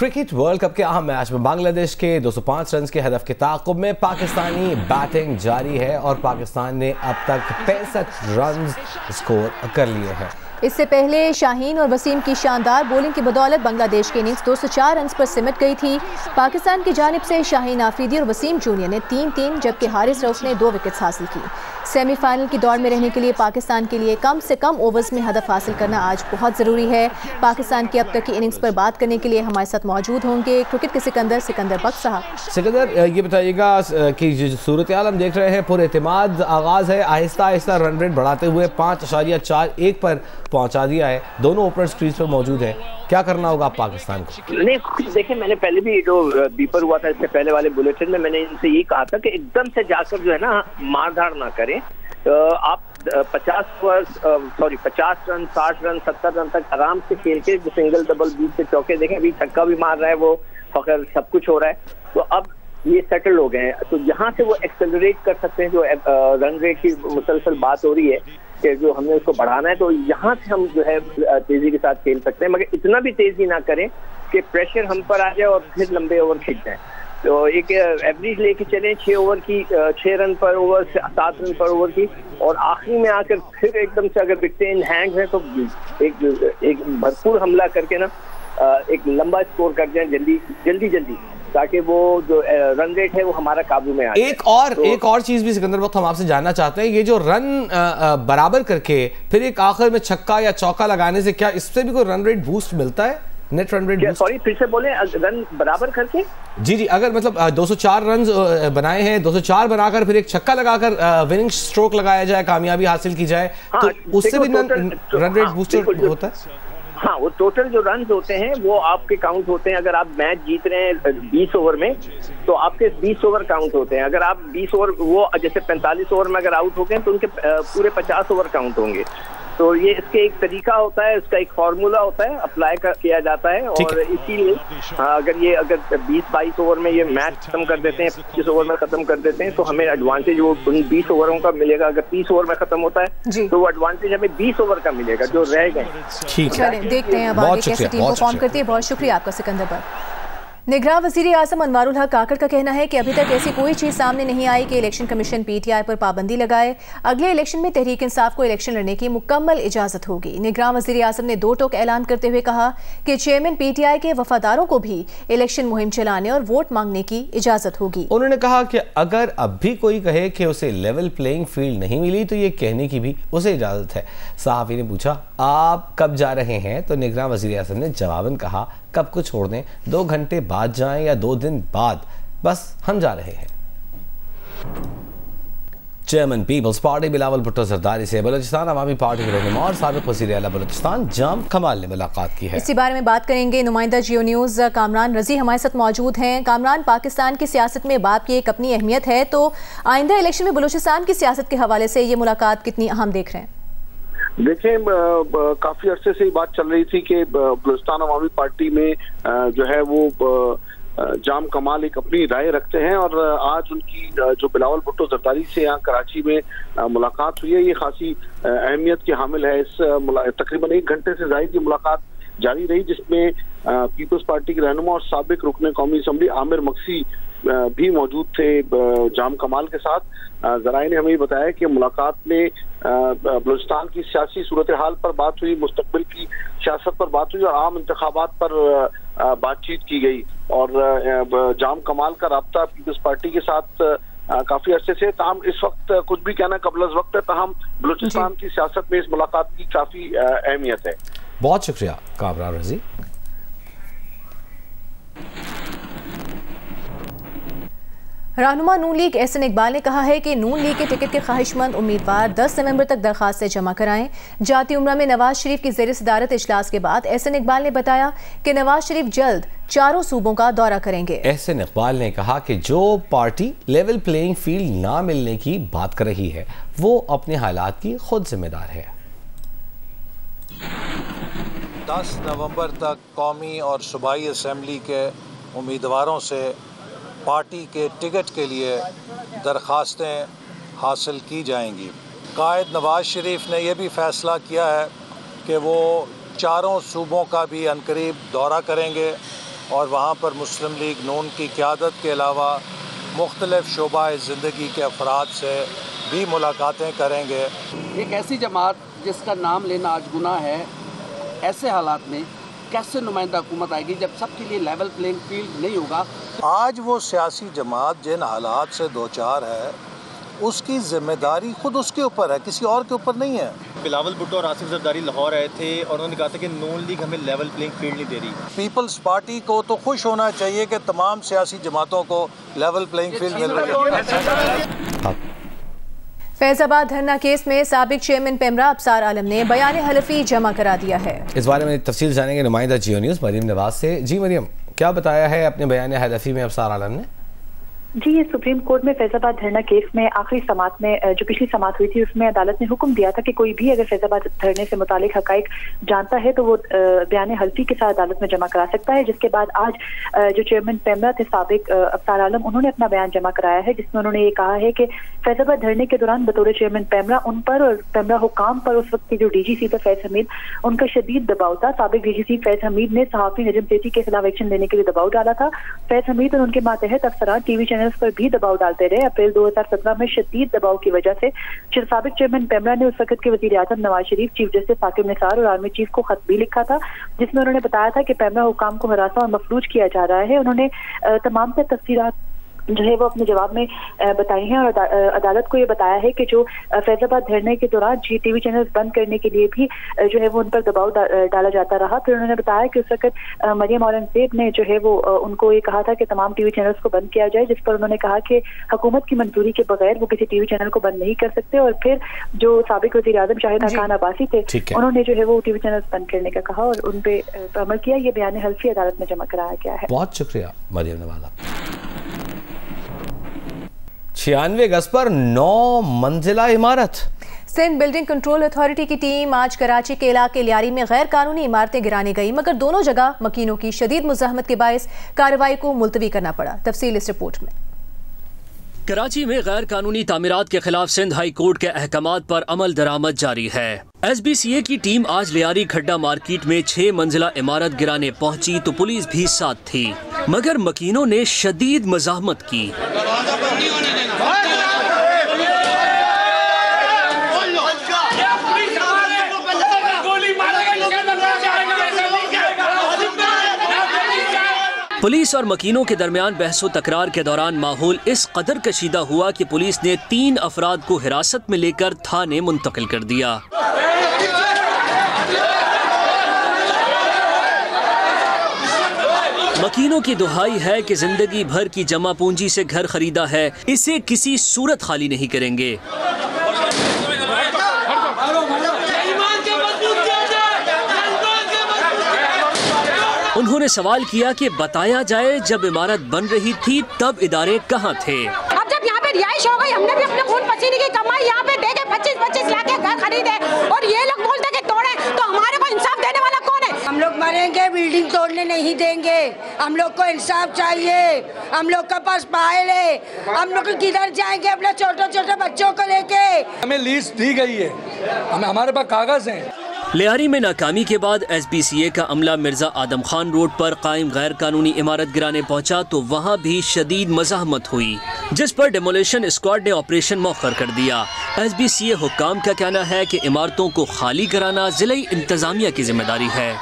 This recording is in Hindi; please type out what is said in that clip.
क्रिकेट वर्ल्ड कप के अहम मैच में बांग्लादेश के 205 रन के हदफ के ताक़ुब में पाकिस्तानी बैटिंग जारी है और पाकिस्तान ने अब तक 65 रन स्कोर कर लिए हैं। इससे पहले शाहीन और वसीम की शानदार बॉलिंग की बदौलत बांग्लादेश की इनिंग्स 204 रन पर सिमट गई थी। पाकिस्तान की जानिब से शाहीन आफरीदी और वसीम जूनियर ने 3-3 जबकि हारिस रऊफ ने 2 विकेट्स हासिल की। सेमीफाइनल की दौड़ में रहने के लिए पाकिस्तान के लिए कम से कम ओवर्स में हदफ हासिल करना आज बहुत ज़रूरी है। पाकिस्तान की अब तक की इनिंग्स पर बात करने के लिए हमारे साथ मौजूद होंगे क्रिकेट के सिकंदर बख्श साहब। सिकंदर, ये बताइएगा कि जो सूरत हाल हम देख रहे हैं, पूरे एतमाद आगाज़ है, आहिस्ता आहिस्ता रन रेट बढ़ाते हुए 5.41 पर पहुंचा दिया है। दोनों ओपनर्स क्रीज पर मौजूद हैं, क्या करना होगा पाकिस्तान को? नहीं, देखिए, मैंने पहले भी जो बीपर हुआ था इससे पहले वाले बुलेटिन में मैंने इनसे ये कहा था कि एकदम से जाकर जो है ना मारधाड़ ना करें। आप 50 रन, 60 रन, 70 रन तक आराम से खेल के सिंगल डबल 20 से चौके देखें। अभी छक्का भी मार रहा है वो, फखर सब कुछ हो रहा है, तो अब ये सेटल हो गए हैं, तो यहाँ से वो एक्सेलरेट कर सकते हैं। जो रन रेट की मुसलसल बात हो रही है कि जो हमने उसको बढ़ाना है, तो यहाँ से हम जो है तेजी के साथ खेल सकते हैं, मगर इतना भी तेजी ना करें कि प्रेशर हम पर आ जाए और फिर लंबे ओवर खींच जाए। तो एक एवरेज लेके चलें 6 रन पर ओवर, 7 रन पर ओवर की, और आखिरी में आकर फिर एकदम से अगर विकेटें इन हैंड है तो एक भरपूर हमला करके ना एक लंबा स्कोर कर जाए जल्दी, ताकि वो जो रन रेट है वो हमारा काबू में आ जाए। एक और चीज भी सिकंदर वक्त हम आपसे जानना चाहते हैं, ये जो रन बराबर करके फिर एक आखिर में छक्का या चौका लगाने से क्या इससे भी कोई रन रेट बूस्ट मिलता है? Net run rate boost? Sorry, फिर से बोले, रन बराबर करके? जी, अगर मतलब 204 रन बनाए हैं, 204 बनाकर फिर एक छक्का लगाकर विनिंग स्ट्रोक लगाया जाए, कामयाबी हासिल की जाए, तो उससे भी रन रेट बूस्टर होता है? हाँ, वो टोटल जो रन होते हैं वो आपके काउंट होते हैं। अगर आप मैच जीत रहे हैं 20 ओवर में, तो आपके 20 ओवर काउंट होते हैं। अगर आप 20 ओवर, वो जैसे 45 ओवर में अगर आउट हो गए तो उनके पूरे 50 ओवर काउंट होंगे। तो ये इसके एक तरीका होता है, इसका एक फार्मूला होता है, अप्लाई किया जाता है, और इसीलिए अगर 20-22 ओवर में ये मैच खत्म कर देते हैं, 25 ओवर में खत्म कर देते हैं, तो हमें एडवांटेज वो उन 20 ओवरों का मिलेगा। अगर 30 ओवर में खत्म होता है तो वो एडवांटेज हमें 20 ओवर का मिलेगा जो रह गए। ठीक है, देखते हैं अब आगे कैसे टीम परफॉर्म करती है। बहुत शुक्रिया आपका सिकंदर पर। निगरान वज़ीर आज़म अनवारुल हक काकड़ का कहना है कि अभी तक ऐसी कोई चीज़ सामने नहीं आई कि इलेक्शन कमीशन PTI पर पाबंदी लगाए। अगले इलेक्शन में तहरीक इंसाफ को इलेक्शन लड़ने की मुकम्मल इजाज़त होगी। निगरान वज़ीर आज़म ने 2 टोक ऐलान करते हुए कहा कि चेयरमैन PTI के वफादारों को भी इलेक्शन मुहिम चलाने और वोट मांगने की इजाज़त होगी। उन्होंने कहा कि अगर अब भी कोई कहे कि उसे लेवल प्लेइंग फील्ड नहीं मिली तो ये कहने की भी उसे इजाज़त है। सहाफ़ी ने पूछा, आप कब जा रहे हैं? तो निगरान वज़ीर आज़म ने जवाबन कहा, कब को छोड़ दें, 2 घंटे बाद जाएं या 2 दिन बाद, बस हम जा रहे हैं। Chairman peoples party Bilawal Bhutto Zardari से बलूचिस्तान अवामी पार्टी के रहनुमा और साबिक वज़ीर आला बलूचिस्तान जाम कमाल ने मुलाकात की है। इसी बारे में बात करेंगे। नुमाइंदा जियो न्यूज़ कामरान रजी हमारे साथ मौजूद हैं। कामरान, पाकिस्तान की सियासत में बाप की एक अपनी अहमियत है, तो आइंदा इलेक्शन में बलूचिस्तान की सियासत के हवाले से ये मुलाकात कितनी अहम देख रहे हैं? देखें, काफी अरसे से बात चल रही थी कि बलूचिस्तान अवामी पार्टी में जो है वो जाम कमाल एक अपनी राय रखते हैं, और आज उनकी जो बिलावल भुट्टो जरदारी से यहाँ कराची में मुलाकात हुई है, ये खासी अहमियत की हामिल है। इस तकरीबन 1 घंटे से ज़ायद की मुलाकात जारी रही, जिसमें पीपल्स पार्टी के रहनुमा और साबिक रुकने कौमी असम्बली आमिर मक्सी भी मौजूद थे जाम कमाल के साथ। ज़राए ने हमें बताया कि मुलाकात में बलूचिस्तान की सियासी सूरत हाल पर बात हुई, मुस्तकबिल की सियासत पर बात हुई और आम इंतखाबात पर बातचीत की गई। और जाम कमाल का राब्ता पीपल्स पार्टी के साथ काफी अरसे से, ताहम इस वक्त कुछ भी कहना कबल वक्त है, ताहम बलूचिस्तान की सियासत में इस मुलाकात की काफी अहमियत है। बहुत शुक्रिया कामरान रजी। रहनुमा नून लीग एहसन इकबाल ने कहा है कि नून लीग के टिकट के ख्वाहिशमंद उम्मीदवार 10 नवंबर तक दरखास्तें जमा कराएं। जाती उम्रा में नवाज शरीफ की ज़ेर सदारत इजलास के बाद एहसन इकबाल ने बताया कि नवाज शरीफ जल्द 4 सूबों का दौरा करेंगे। एहसन इकबाल ने कहा कि जो पार्टी लेवल प्लेइंग फील्ड ना मिलने की बात कर रही है वो अपने हालात की खुद जिम्मेदार है। 10 नवंबर तक कौमी और सूबाई असम्बली के उम्मीदवारों से पार्टी के टिकट के लिए दरखास्तें हासिल की जाएंगी। कायद नवाज शरीफ ने यह भी फ़ैसला किया है कि वो 4 सूबों का भी अनकरीब दौरा करेंगे और वहाँ पर मुस्लिम लीग नून की क़यादत के अलावा मुख्तलिफ़ शोबाए ज़िंदगी के अफराद से भी मुलाकातें करेंगे। एक ऐसी जमात जिसका नाम लेना आज गुनाह है, ऐसे हालात में कैसे नुमाइंदा हुकूमत आएगी जब सबके लिए लेवल प्लेइंग फील्ड नहीं होगा। आज वो सियासी जमात जिन हालात से दो चार है उसकी जिम्मेदारी खुद उसके ऊपर है, किसी और के ऊपर नहीं है। बिलावल भुट्टो और आसिफ जरदारी लाहौर आए थे और उन्होंने कहा था कि नून लीग हमें लेवल प्लेइंग फील्ड नहीं दे रही। पीपल्स पार्टी को तो खुश होना चाहिए कि तमाम सियासी जमातों को लेवल प्लेइंग फील्ड मिल रही है। फैजाबाद धरना केस में साबिक चेयरमैन पेमरा अबसार आलम ने बयान हलफी जमा करा दिया है। इस बारे में तफसील जानेंगे नुमाइंदा जियो न्यूज़ मरियम नवाज से। जी मरियम, क्या बताया है अपने बयान हलफी में अबसार आलम ने? जी, ये सुप्रीम कोर्ट में फैजाबाद धरना केस में आखिरी समात में जो पिछली समात हुई थी उसमें अदालत ने हुक्म दिया था कि कोई भी अगर फैजाबाद धरने से मुतालिक हकाइक जानता है तो वो बयान हल्फी के साथ अदालत में जमा करा सकता है। जिसके बाद आज जो चेयरमैन पेमरा थे साबिक अबसार आलम, उन्होंने अपना बयान जमा कराया है जिसमें उन्होंने ये कहा है कि फैजाबाद धरने के दौरान बतौर चेयरमैन पेमरा उन पर और पेमरा हुकाम पर उस वक्त के जो DGC थे फैज हमीद, उनका शदीद दबाव था। साबिक DGC फैज हमीद ने सहाफी नजम सेठी के खिलाफ एक्शन लेने के लिए दबाव डाला था। फैज हमीद और उनके मातहत अफसरान TV चैनल्स पर भी दबाव डालते रहे। अप्रैल 2017 में शदीद दबाव की वजह से साबिक चेयरमैन पेमरा ने उस वक्त के वजीर आजम नवाज शरीफ, चीफ जस्टिस साकिब निसार और आर्मी चीफ को खत भी लिखा था जिसमें उन्होंने बताया था कि पेमरा हुकाम को हरासा और मफलूज किया जा रहा है। उन्होंने तमाम से तफसीलात जो है वो अपने जवाब में बताई हैं और अदालत को ये बताया है कि जो फैजाबाद धरने के दौरान TV चैनल्स बंद करने के लिए भी जो है वो उन पर दबाव डाला जाता रहा। फिर उन्होंने बताया कि उस वक्त मरियम औरंगजेब ने जो है वो उनको ये कहा था कि तमाम TV चैनल्स को बंद किया जाए, जिस पर उन्होंने कहा कि हुकूमत की मंजूरी के बगैर वो किसी TV चैनल को बंद नहीं कर सकते। और फिर जो साबिक वज़ीर आज़म शाहिद खान अब्बासी थे, उन्होंने जो है वो TV चैनल्स बंद करने का कहा और उन पे अमल किया। ये बयान हल्फी अदालत में जमा कराया गया है। बहुत शुक्रिया मरियम नवाज। 96 गज पर 9 मंजिला इमारत। सिंध बिल्डिंग कंट्रोल अथॉरिटी की टीम आज कराची के इलाके लियारी में गैर कानूनी इमारतें गिराने गई, मगर दोनों जगह मकीनों की शदीद मुज़ाहमत के बायस कार्रवाई को मुलतवी करना पड़ा। तफसील इस रिपोर्ट में। कराची में गैर कानूनी तामीरात के खिलाफ सिंध हाई कोर्ट के अहकामात पर अमल दरामद जारी है। SBCA की टीम आज लियारी खड्डा मार्केट में 6 मंजिला इमारत गिराने पहुंची तो पुलिस भी साथ थी, मगर मकीनों ने शदीद मज़ाहमत की। पुलिस और मकीनों के दरमियान बहसो तकरार के दौरान माहौल इस कदर कशीदा हुआ कि पुलिस ने 3 अफराद को हिरासत में लेकर थाने मुंतकिल कर दिया। मकीनों की दुहाई है कि जिंदगी भर की जमा पूंजी से घर खरीदा है, इसे किसी सूरत खाली नहीं करेंगे। उन्होंने सवाल किया कि बताया जाए जब इमारत बन रही थी तब इदारे कहाँ थे। अब जब यहाँ पे रिहाइश हो गई, हमने भी अपने खून पसीने की कमाई यहाँ पे देके 25-25 लाख के घर खरीदे और ये लोग बोलते कि तोड़े, तो हमारे को इंसाफ देने वाला कौन है? हम लोग मरेंगे, बिल्डिंग तोड़ने नहीं देंगे। हम लोग को इंसाफ चाहिए, हम लोग के पास फाइल है, हम लोग किधर जाएंगे अपने छोटे छोटे बच्चों को लेके? हमें लीज दी गई है, हमारे पास कागज हैं। लियारी में नाकामी के बाद SBCA का अमला मिर्जा आदम खान रोड पर कायम गैर कानूनी इमारत गिराने पहुंचा तो वहां भी शदीद मज़ाहमत हुई, जिस पर डेमोलेशन स्क्वाड ने ऑपरेशन मौखर कर दिया। SBCA हुक्काम का कहना है कि इमारतों को खाली कराना जिले इंतजामिया की जिम्मेदारी है।